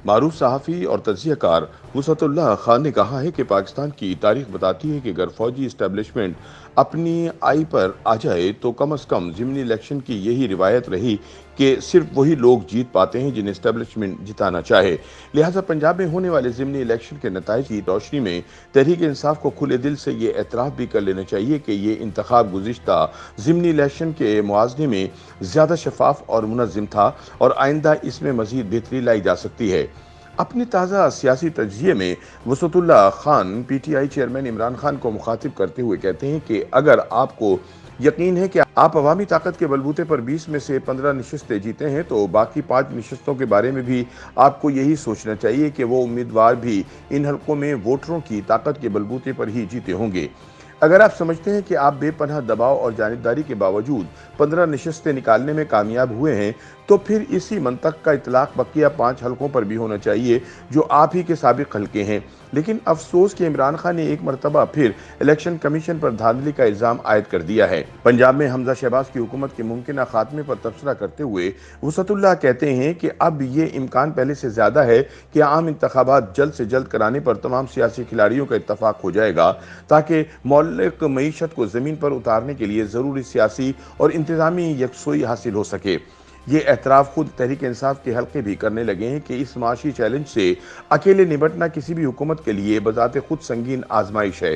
معروف صحافی اور تجزیہ کار وسعت اللہ خان نے کہا ہے کہ پاکستان کی تاریخ بتاتی ہے کہ اگر فوجی اسٹیبلشمنٹ اپنی آئی پر آ جائے تو کم از کم ضمنی الیکشن کی یہی روایت رہی کہ صرف وہی لوگ جیت پاتے ہیں جنہیں اسٹیبلشمنٹ جتانا چاہے۔ لہٰذا پنجاب میں ہونے والے ضمنی الیکشن کے نتائج کی روشنی میں تحریک انصاف کو کھلے دل سے یہ اعتراف بھی کر لینا چاہیے کہ یہ انتخاب گزشتہ ضمنی الیکشن کے موازنے میں زیادہ شفاف اور منظم تھا اور آئندہ اس میں مزید بہتری لائی جا سکتی ہے۔ اپنی تازہ سیاسی تجزیے میں Wusatullah Khan P T I chairman Imran Khan کو مخاطب کرتے ہوئے کہتے ہیں کہ اگر آپ کو یقین ہے کہ آپ عوامی طاقت کے بلبوتے پر 20 میں سے 15 نشستیں جیتے ہیں تو باقی 5 نشستوں کے بارے میں بھی آپ کو یہی سوچنا چاہیے کہ وہ امیدوار بھی ان حلقوں میں ووٹروں کی طاقت کے بلبوتے پر ہی جیتے ہوں گے۔ اگر آپ سمجھتے ہیں کہ آپ بے پناہ دباؤ اور جانبداری کے باوجود 15 نشستیں نکالنے میں کامیاب ہوئے ہیں تو پھر اسی منطق کا اطلاق بقیہ 5 حلقوں پر بھی ہونا چاہیے جو آپ ہی کے سابق حلقے ہیں۔ لیکن افسوس کہ عمران خان نے ایک مرتبہ پھر الیکشن کمیشن پر دھاندلی کا الزام عائد کر دیا ہے۔ پنجاب میں حمزہ شہباز کی حکومت کے ممکنہ خاتمے پر تبصرہ کرتے ہوئے وسعت اللہ کہتے ہیں کہ اب یہ امکان پہلے سے زیادہ ہے کہ عام انتخابات جلد سے جلد کرانے پر تمام سیاسی کھلاڑیوں کا اتفاق ہو جائے گا تاکہ مولک معیشت کو زمین پر اتارنے کے لیے ضروری سیاسی اور انتظامی یکسوئی حاصل ہو سکے۔ یہ اعتراف خود تحریک انصاف کے حلقے بھی کرنے لگے ہیں کہ اس معاشی چیلنج سے اکیلے نمٹنا کسی بھی حکومت کے لیے بذات خود سنگین آزمائش ہے۔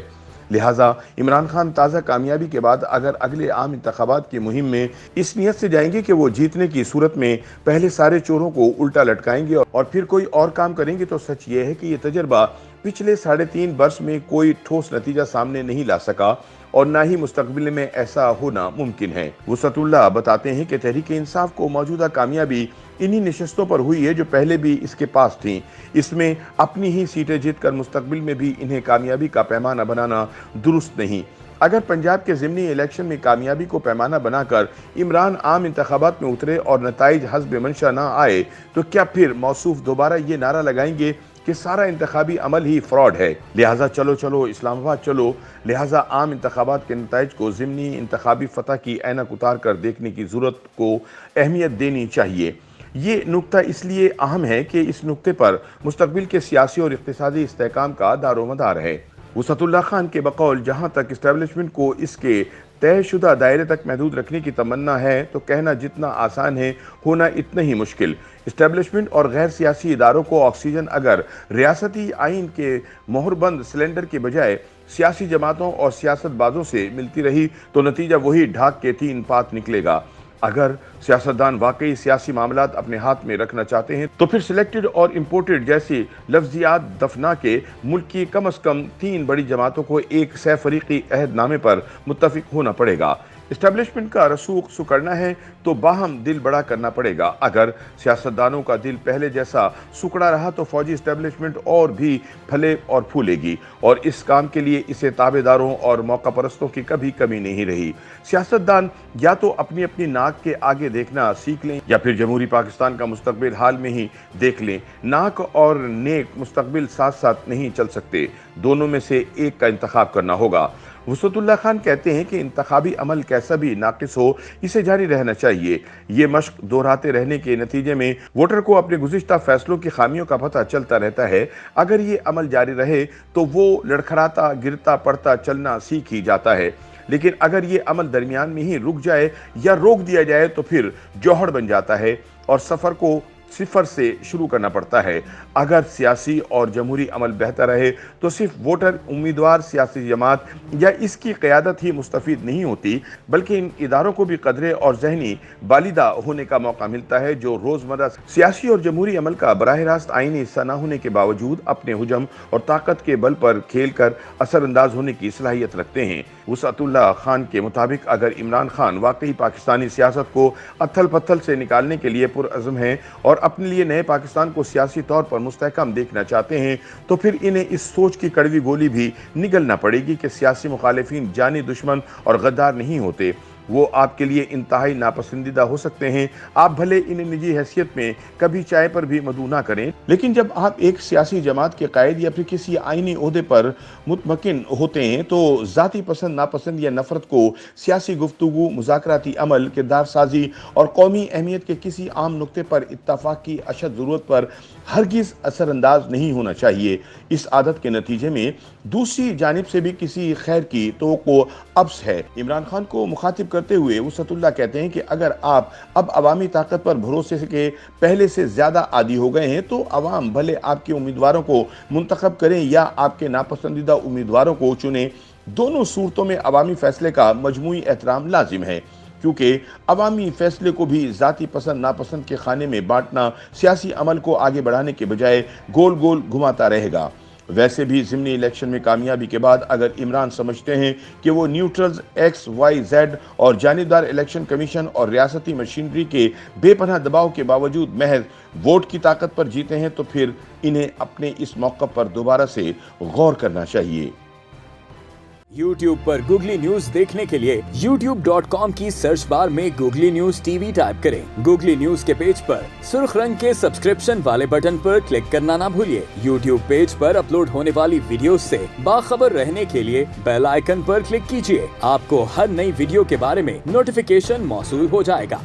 لہٰذا عمران خان تازہ کامیابی کے بعد اگر اگلے عام انتخابات کی مہم میں اس نیت سے جائیں گے کہ وہ جیتنے کی صورت میں پہلے سارے چوروں کو الٹا لٹکائیں گے اور پھر کوئی اور کام کریں گے تو سچ یہ ہے کہ یہ تجربہ پچھلے 3.5 برس میں کوئی ٹھوس نتیجہ سامنے نہیں لا سکا اور نہ ہی مستقبل میں ایسا ہونا ممکن ہے۔ وسعت اللہ بتاتے ہیں کہ تحریک انصاف کو موجودہ کامیابی انہی نشستوں پر ہوئی ہے جو پہلے بھی اس کے پاس تھیں۔ اس میں اپنی ہی سیٹیں جیت کر مستقبل میں بھی انہیں کامیابی کا پیمانہ بنانا درست نہیں۔ اگر پنجاب کے ضمنی الیکشن میں کامیابی کو پیمانہ بنا کر عمران عام انتخابات میں اترے اور نتائج حسب منشا نہ آئے تو کیا پھر موصوف دوبارہ یہ نعرہ لگائیں گے کہ سارا انتخابی عمل ہی فراڈ ہے؟ لہٰذا چلو اسلام آباد چلو۔ لہٰذا عام انتخابات کے نتائج کو ضمنی انتخابی فتح کی اینک اتار کر دیکھنے کی ضرورت کو اہمیت دینی چاہیے۔ یہ نقطہ اس لیے اہم ہے کہ اس نقطے پر مستقبل کے سیاسی اور اقتصادی استحکام کا دار و مدار ہے۔ وسعت اللہ خان کے بقول جہاں تک اسٹیبلشمنٹ کو اس کے طے شدہ دائرے تک محدود رکھنے کی تمنا ہے تو کہنا جتنا آسان ہے ہونا اتنا ہی مشکل۔ اسٹیبلشمنٹ اور غیر سیاسی اداروں کو آکسیجن اگر ریاستی آئین کے مہر بند سلنڈر کے بجائے سیاسی جماعتوں اور سیاست بازوں سے ملتی رہی تو نتیجہ وہی ڈھاک کے 3 پات نکلے گا۔ اگر سیاستدان واقعی سیاسی معاملات اپنے ہاتھ میں رکھنا چاہتے ہیں تو پھر سلیکٹڈ اور امپورٹڈ جیسی لفظیات دفنا کے ملک کی کم از کم 3 بڑی جماعتوں کو ایک سہ فریقی عہد نامے پر متفق ہونا پڑے گا۔ اسٹیبلشمنٹ کا رسوخ سکڑنا ہے تو باہم دل بڑا کرنا پڑے گا۔ اگر سیاستدانوں کا دل پہلے جیسا سکڑا رہا تو فوجی اسٹیبلشمنٹ اور بھی پھلے اور پھولے گی اور اس کام کے لیے اسے تابع داروں اور موقع پرستوں کی کبھی کمی نہیں رہی۔ سیاستدان یا تو اپنی اپنی ناک کے آگے دیکھنا سیکھ لیں یا پھر جمہوری پاکستان کا مستقبل حال میں ہی دیکھ لیں۔ ناک اور نیک مستقبل ساتھ ساتھ نہیں چل سکتے، دونوں میں سے ایک کا انتخاب کرنا ہوگا۔ وسعت اللہ خان کہتے ہیں کہ انتخابی عمل کیسا بھی ناقص ہو اسے جاری رہنا چاہیے۔ یہ مشق دہراتے رہنے کے نتیجے میں ووٹر کو اپنے گزشتہ فیصلوں کی خامیوں کا پتہ چلتا رہتا ہے۔ اگر یہ عمل جاری رہے تو وہ لڑکھڑاتا گرتا پڑتا چلنا سیکھ ہی جاتا ہے، لیکن اگر یہ عمل درمیان میں ہی رک جائے یا روک دیا جائے تو پھر جوہر بن جاتا ہے اور سفر کو صفر سے شروع کرنا پڑتا ہے۔ اگر سیاسی اور جمہوری عمل بہتر رہے تو صرف ووٹر، امیدوار، سیاسی جماعت یا اس کی قیادت ہی مستفید نہیں ہوتی بلکہ ان اداروں کو بھی قدرے اور ذہنی بالیدہ ہونے کا موقع ملتا ہے جو روزمرہ سیاسی اور جمہوری عمل کا براہ راست آئینی حصہ نہ ہونے کے باوجود اپنے حجم اور طاقت کے بل پر کھیل کر اثر انداز ہونے کی صلاحیت رکھتے ہیں۔ وسعت اللہ خان کے مطابق اگر عمران خان واقعی پاکستانی سیاست کو اتھل پتھل سے نکالنے کے لیے پرعزم ہیں اور اپنے لیے نئے پاکستان کو سیاسی طور پر مستحکم دیکھنا چاہتے ہیں تو پھر انہیں اس سوچ کی کڑوی گولی بھی نگلنا پڑے گی کہ سیاسی مخالفین جانی دشمن اور غدار نہیں ہوتے۔ وہ آپ کے لیے انتہائی ناپسندیدہ ہو سکتے ہیں، آپ بھلے انہیں نجی حیثیت میں کبھی چائے پر بھی مدعو نہ کریں، لیکن جب آپ ایک سیاسی جماعت کے قائد یا پھر کسی آئینی عہدے پر متمکن ہوتے ہیں تو ذاتی پسند ناپسند یا نفرت کو سیاسی گفتگو، مذاکراتی عمل، کردار سازی اور قومی اہمیت کے کسی عام نقطے پر اتفاق کی اشد ضرورت پر ہرگز اثر انداز نہیں ہونا چاہیے۔ اس عادت کے نتیجے میں دوسری جانب سے بھی کسی خیر کی توقع ابس ہے۔ عمران خان کو مخاطب کرتے ہوئے وسعت اللہ کہتے ہیں کہ اگر آپ اب عوامی طاقت پر بھروسے کے پہلے سے زیادہ عادی ہو گئے ہیں تو عوام بھلے آپ کے امیدواروں کو منتخب کریں یا آپ کے ناپسندیدہ امیدواروں کو چنیں، دونوں صورتوں میں عوامی فیصلے کا مجموعی احترام لازم ہے، کیونکہ عوامی فیصلے کو بھی ذاتی پسند ناپسند کے خانے میں بانٹنا سیاسی عمل کو آگے بڑھانے کے بجائے گول گول گھماتا رہے گا۔ ویسے بھی ضمنی الیکشن میں کامیابی کے بعد اگر عمران سمجھتے ہیں کہ وہ نیوٹرلز ایکس وائی زیڈ اور جانبدار الیکشن کمیشن اور ریاستی مشینری کے بے پناہ دباؤ کے باوجود محض ووٹ کی طاقت پر جیتے ہیں تو پھر انہیں اپنے اس موقف پر دوبارہ سے غور کرنا چاہیے۔ YouTube پر گوگلی نیوز دیکھنے کے لیے youtube.com کی سرچ بار میں googly news T V type کریں۔ گوگلی نیوز کے پیج پر سرخ رنگ کے سبسکرپشن والے بٹن پر کلک کرنا نہ بھولیے۔ YouTube پیج پر اپلوڈ ہونے والی ویڈیوز سے باخبر رہنے کے لیے بیل آئیکن پر کلک کیجیے۔ آپ کو ہر نئی ویڈیو کے بارے میں نوٹیفیکیشن موصول ہو جائے گا۔